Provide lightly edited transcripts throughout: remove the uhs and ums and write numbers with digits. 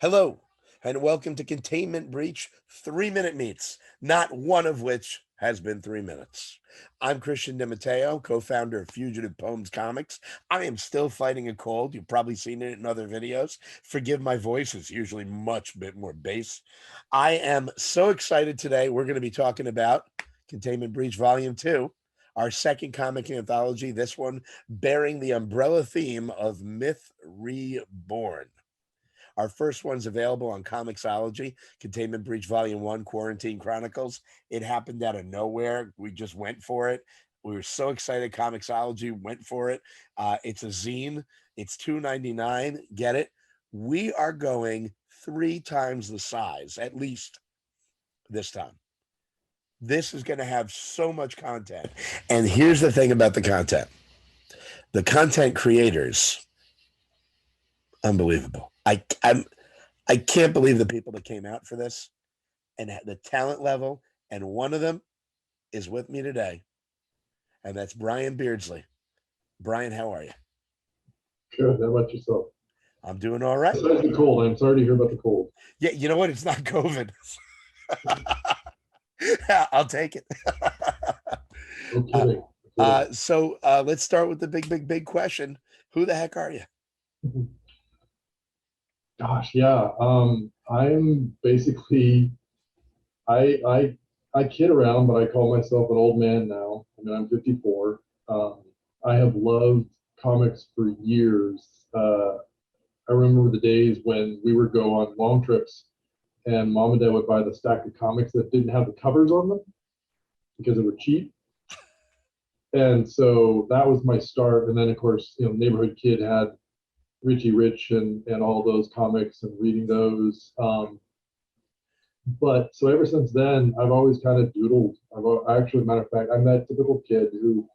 Hello, and welcome to Containment Breach 3-Minute Meets, not one of which has been 3 minutes. I'm Christian DiMatteo, co-founder of Fugitive Poems Comics. I am still fighting a cold. You've probably seen it in other videos. Forgive my voice, it's usually much bit more bass. I am so excited today. We're going to be talking about Containment Breach Volume 2, our second comic anthology, this one bearing the umbrella theme of Myth Reborn. Our first one's available on Comixology, Containment Breach Volume 1, Quarantine Chronicles. It happened out of nowhere. We just went for it. We were so excited. Comixology went for it. It's a zine. It's $2.99. Get it? We are going 3 times the size, at least this time. This is going to have so much content. And here's the thing about the content. The content creators, unbelievable. I can't believe the people that came out for this and the talent level. And one of them is with me today, and that's Brian Beardsley. Brian, how are you? Good. How about yourself? I'm doing all right. Besides the cold, I'm sorry to hear about the cold. Yeah, you know what? It's not COVID. I'll take it. No kidding. So let's start with the big question. Who the heck are you? Gosh, yeah. I'm basically I kid around, but I call myself an old man now. I mean, I'm 54. I have loved comics for years. I remember the days when we would go on long trips and mom and dad would buy the stack of comics that didn't have the covers on them because they were cheap. And so that was my start. And then of course, Neighborhood Kid had Richie Rich and all those comics and reading those. But so ever since then, I've always kind of doodled. Actually, matter of fact, I'm that typical kid who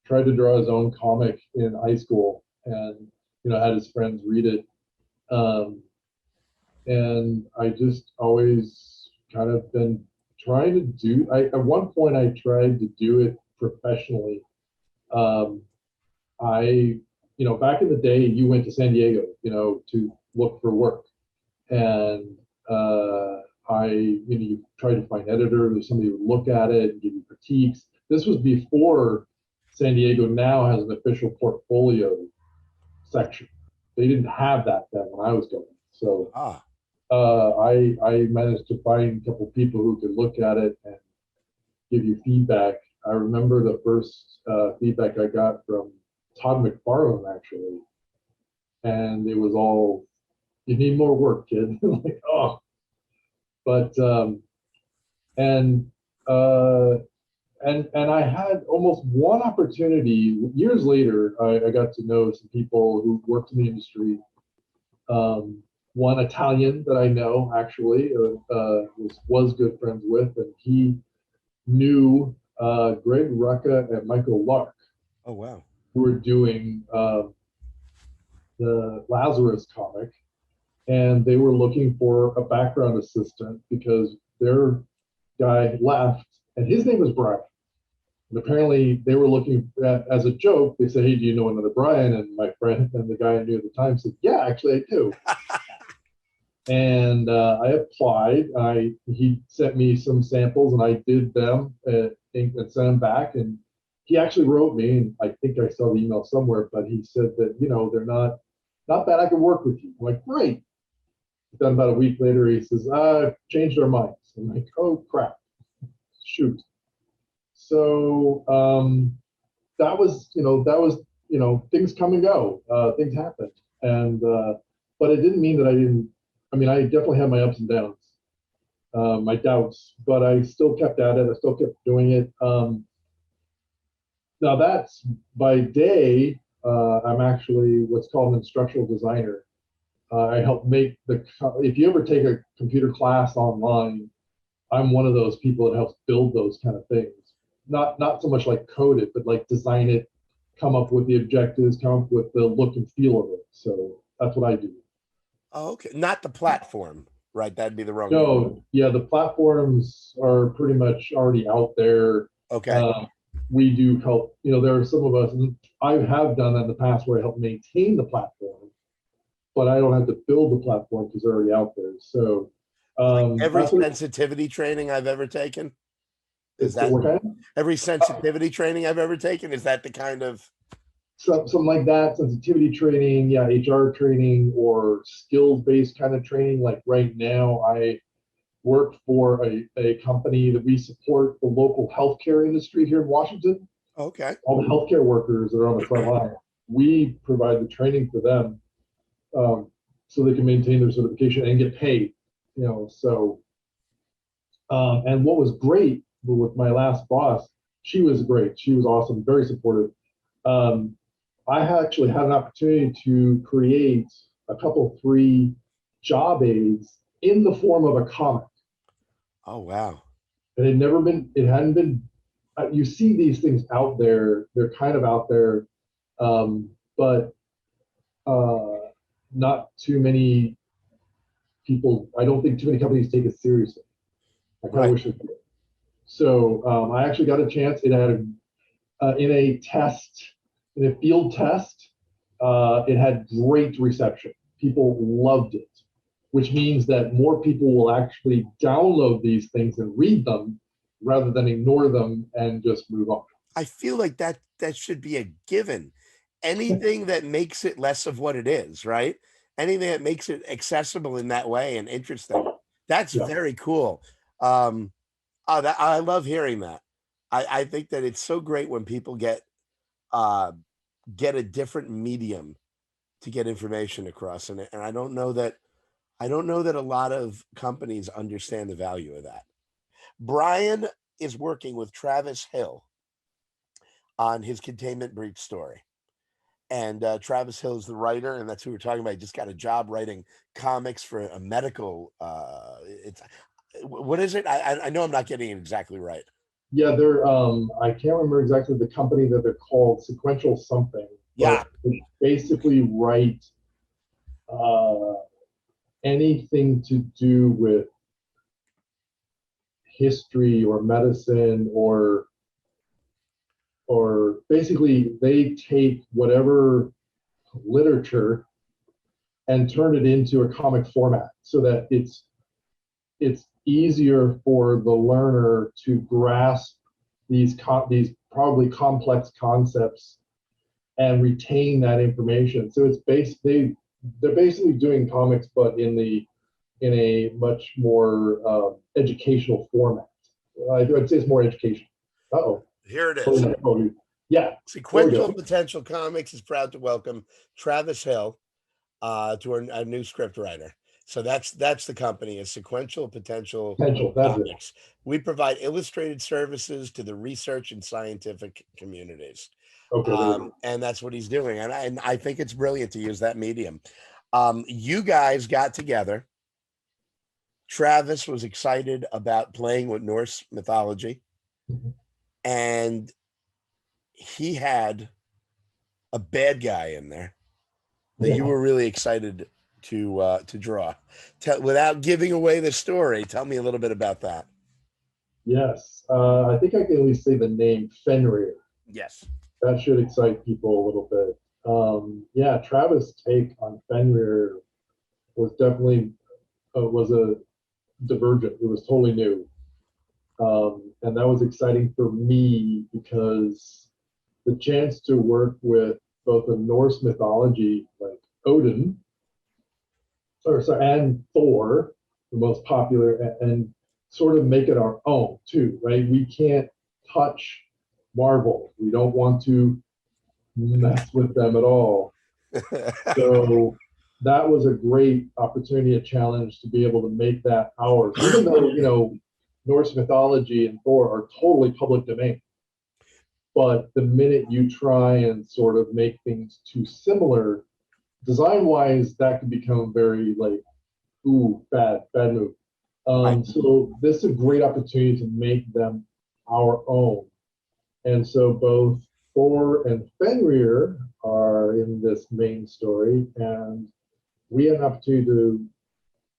tried to draw his own comic in high school and, had his friends read it. And I just always kind of been trying to do, at one point I tried to do it professionally. Back in the day, you went to San Diego, to look for work. And you tried to find editors, somebody would look at it and give you critiques. This was before San Diego now has an official portfolio section. They didn't have that then when I was going. So I managed to find a couple people who could look at it and give you feedback. I remember the first feedback I got from Todd McFarlane, actually, and it was all, "You need more work, kid." Like, oh, but and I had almost one opportunity. Years later, I got to know some people who worked in the industry. One Italian that I know actually was good friends with, and he knew Greg Rucka and Michael Lark. Oh wow! Who were doing the Lazarus comic, and they were looking for a background assistant because their guy left, and his name was Brian. And apparently they were looking at, as a joke, they said, "Hey, do you know another Brian?" And my friend and the guy I knew at the time said, "Yeah, actually I do." And I applied. He sent me some samples, and I did them and sent them back. And he actually wrote me, and I think I saw the email somewhere, but he said that, they're not bad. I can work with you. I'm like, great. Then about a week later, he says, I've changed our minds. I'm like, oh crap, shoot. So that was things come and go. Things happen, and but it didn't mean that I didn't. I mean, I definitely had my ups and downs, my doubts, but I still kept at it. I still kept doing it. Now that's by day. I'm actually what's called an instructional designer. I help make if you ever take a computer class online, I'm one of those people that helps build those kind of things. Not so much like code it, but like design it, come up with the objectives, come up with the look and feel of it. So that's what I do. Oh, okay. Not the platform, right? That'd be the wrong. No, yeah, the platforms are pretty much already out there. Okay. We do help, there are some of us, and I have done that in the past where I help maintain the platform. but I don't have to build the platform because they're already out there. So Every sensitivity training I've ever taken, is that every sensitivity training I've ever taken? Is that the kind of something like that? Sensitivity training, yeah, HR training, or skills-based kind of training. Like right now, I work for a company that we support the local healthcare industry here in Washington. Okay. All the healthcare workers that are on the front line, we provide the training for them, so they can maintain their certification and get paid. You know, so and what was great with my last boss, she was great. She was awesome, very supportive. I actually had an opportunity to create a couple, 3 job aids in the form of a comic. Oh, wow. It hadn't been, you see these things out there, they're kind of out there, but not too many people, I don't think too many companies take it seriously. I kind of wish they did. So I actually got a chance. It had in a field test, it had great reception. People loved it, which means that more people will actually download these things and read them rather than ignore them and just move on. I feel like that should be a given. Anything that makes it less of what it is, right? Anything that makes it accessible in that way and interesting. That's very cool. I love hearing that. I think that it's so great when people get a different medium to get information across, and I don't know that a lot of companies understand the value of that. Brian is working with Travis Hill on his Containment Breach story. And Travis Hill is the writer, and that's who we're talking about. He just got a job writing comics for a medical. What is it? I know I'm not getting it exactly right. Yeah, they're I can't remember exactly the company that they're called, Sequential something. Yeah. They basically write anything to do with history or medicine, or basically they take whatever literature and turn it into a comic format so that it's easier for the learner to grasp these probably complex concepts and retain that information. So it's they're basically doing comics, but in a much more educational format. I'd say it's more educational. Here it is. Yeah. Sequential Potential Comics is proud to welcome Travis Hill to our new script writer. So that's the company, is Sequential Potential Comics. We provide illustrated services to the research and scientific communities. Okay. And that's what he's doing. And I think it's brilliant to use that medium. You guys got together. Travis was excited about playing with Norse mythology. Mm-hmm. And he had a bad guy in there that you were really excited to draw. Without giving away the story, tell me a little bit about that. Yes, I think I can at least say the name Fenrir. Yes, that should excite people a little bit. Yeah, Travis' take on Fenrir was definitely was a divergent. It was totally new, and that was exciting for me because the chance to work with both the Norse mythology like Odin, and Thor, the most popular, and sort of make it our own too, right? We can't touch Marvel. We don't want to mess with them at all. So that was a great opportunity, a challenge to be able to make that ours, even though, Norse mythology and Thor are totally public domain. But the minute you try and sort of make things too similar, design-wise, that can become very like, ooh, bad move. So this is a great opportunity to make them our own. And so both Thor and Fenrir are in this main story, and we had an opportunity to.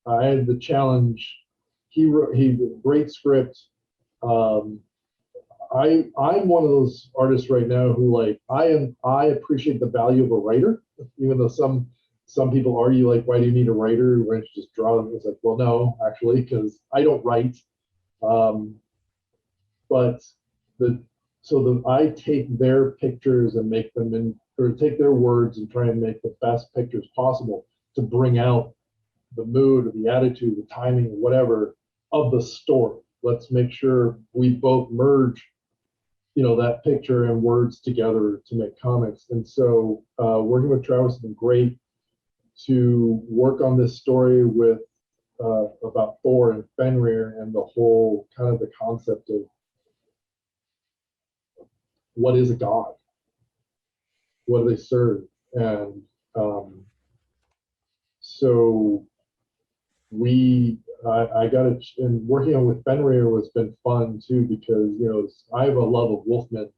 I had the challenge. He great script. I'm one of those artists right now who I appreciate the value of a writer, even though some some people argue like, why do you need a writer? Why don't you just draw them? It's like, well, no, actually, because I don't write. But I take their pictures and make them or take their words and try and make the best pictures possible to bring out the mood or the attitude, the timing, whatever of the story. Let's make sure we both merge, that picture and words together to make comics. And so working with Travis has been great to work on this story with about Thor and Fenrir and the whole kind of the concept of what is a god? What do they serve? And so I got it, and working on with Fenrir has been fun too, because I have a love of wolfmen.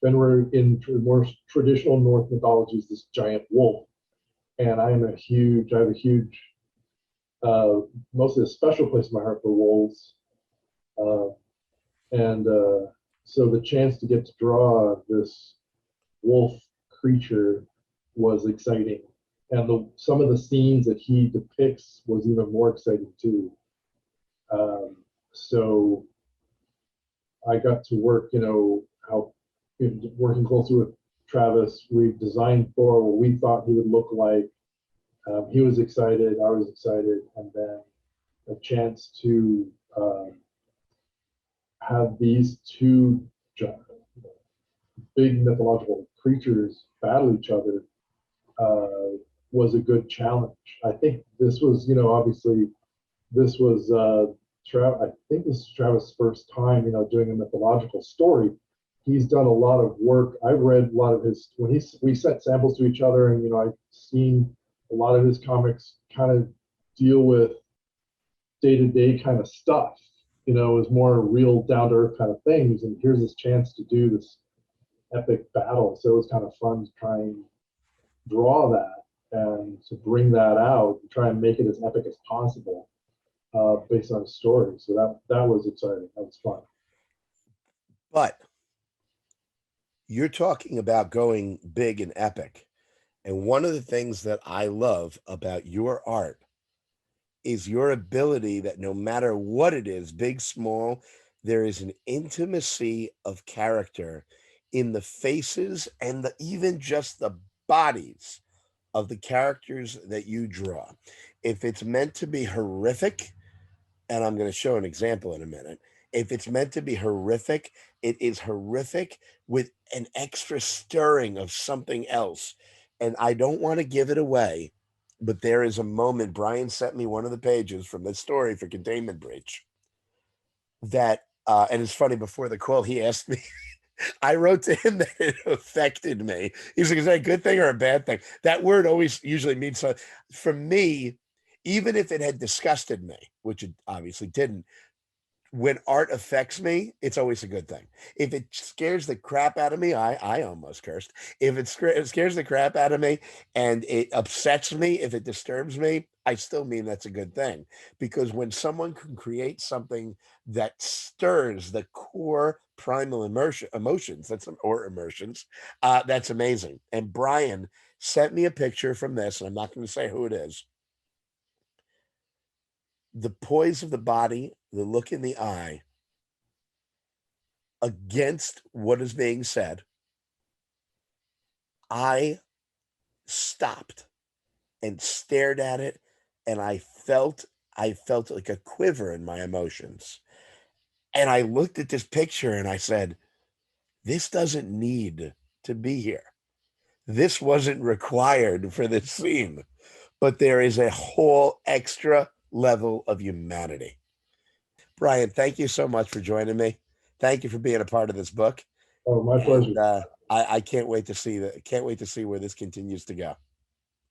Fenrir in more traditional Norse mythology is this giant wolf, and I have a huge mostly a special place in my heart for wolves, and so the chance to get to draw this wolf creature was exciting, and some of the scenes that he depicts was even more exciting too. So I got to work, working closely with Travis, we designed Thor what we thought he would look like. He was excited, I was excited, and then a chance to have these two big mythological creatures battle each other was a good challenge. I think this was, obviously, this was I think this is Travis' first time, doing a mythological story. He's done a lot of work. I've read a lot of his we sent samples to each other, and I've seen a lot of his comics kind of deal with day-to-day kind of stuff. Is more real down-to-earth kind of things. And here's this chance to do this epic battle. So it was kind of fun to try and draw that and to bring that out and try and make it as epic as possible based on a story. So that was exciting. That was fun. But you're talking about going big and epic. And one of the things that I love about your art is your ability that no matter what it is, big, small, there is an intimacy of character in the faces and even just the bodies of the characters that you draw. If it's meant to be horrific, and I'm going to show an example in a minute. If it's meant to be horrific, it is horrific with an extra stirring of something else. And I don't want to give it away, but there is a moment. Brian sent me one of the pages from the story for Containment Breach that, and it's funny, before the call, he asked me, I wrote to him that it affected me. He's like, is that a good thing or a bad thing? That word always usually means something. For me, even if it had disgusted me, which it obviously didn't, when art affects me, it's always a good thing. If it scares the crap out of me, I almost cursed. If it scares the crap out of me and it upsets me, if it disturbs me, I still mean that's a good thing. Because when someone can create something that stirs the core primal emotions, that's amazing. And Brian sent me a picture from this, and I'm not going to say who it is. The poise of the body, the look in the eye against what is being said, I stopped and stared at it, and I felt like a quiver in my emotions. And I looked at this picture and I said, this doesn't need to be here. This wasn't required for this scene, but there is a whole extra level of humanity. Brian, thank you so much for joining me. Thank you for being a part of this book. Oh, my pleasure. And I can't wait to see where this continues to go.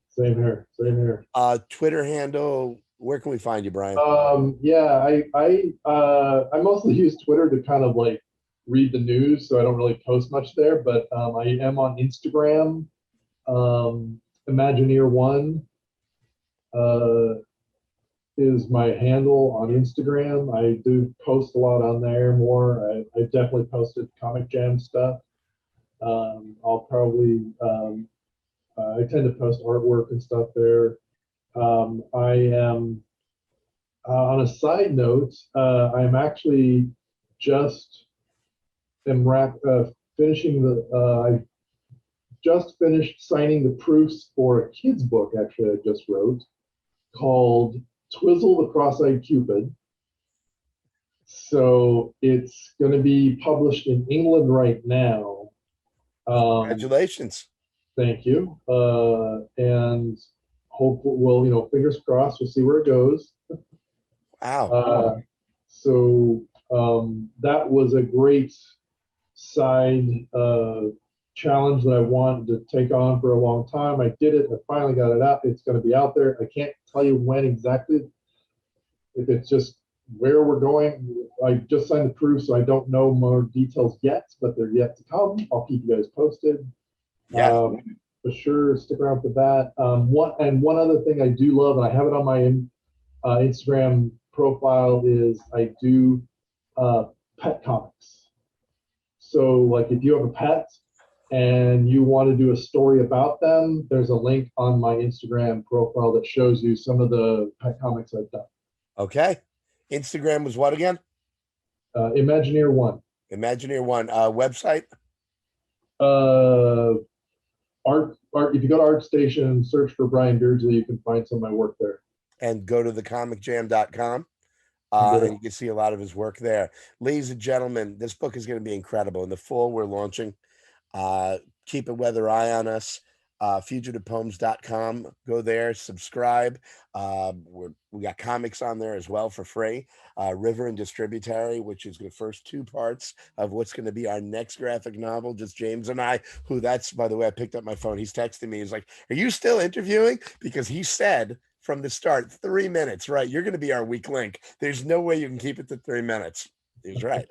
Same here. Same here. Twitter handle. Where can we find you, Brian? Yeah, I mostly use Twitter to kind of like read the news, so I don't really post much there. But I am on Instagram. Imagineer1 is my handle on Instagram. I do post a lot on there more. I definitely posted Comic Jam stuff. I'll probably I tend to post artwork and stuff there. I am on a side note. I'm actually just am finishing the. I just finished signing the proofs for a kid's book. Actually, I just wrote called Twizzle the Cross-Eyed Cupid. So it's going to be published in England right now. Congratulations. Thank you. And hopefully, well, fingers crossed, we'll see where it goes. Wow. So that was a great side challenge that I wanted to take on for a long time. I did it. I finally got it out. It's going to be out there. I can't tell you when exactly, if it's just where we're going. I just signed the proof, so I don't know more details yet, but they're yet to come. I'll keep you guys posted. Yeah. For sure, stick around for that. One other thing I do love, and I have it on my Instagram profile, is I do pet comics. So, like, if you have a pet and you want to do a story about them, there's a link on my Instagram profile that shows you some of the pet comics I've done. Okay. Instagram was what again? Imagineer One. Imagineer One. Website? Art. If you go to ArtStation and search for Brian Beardsley, you can find some of my work there. And go to thecomicjam.com. And you can see a lot of his work there. Ladies and gentlemen, this book is going to be incredible. In the fall, we're launching. Keep a weather eye on us. Fugitivepoems.com. Go there, subscribe. We got comics on there as well for free. River and Distributary, which is the first 2 parts of what's going to be our next graphic novel. Just James and I, who that's, by the way, I picked up my phone. He's texting me. He's like, "Are you still interviewing?" Because he said from the start, 3 minutes, right? You're going to be our weak link. There's no way you can keep it to 3 minutes. He's right.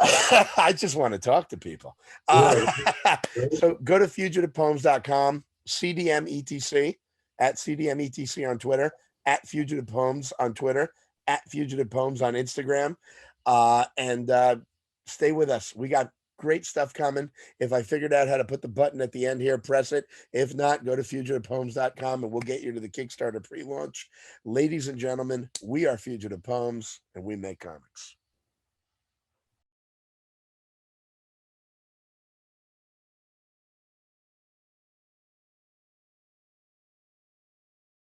I just want to talk to people. So go to fugitivepoems.com, CDMETC, at CDMETC on Twitter, at Fugitive Poems on Twitter, at Fugitive Poems on Instagram, and stay with us. We got great stuff coming. If I figured out how to put the button at the end here, press it. If not, go to fugitivepoems.com and we'll get you to the Kickstarter pre-launch. Ladies and gentlemen, we are Fugitive Poems and we make comics.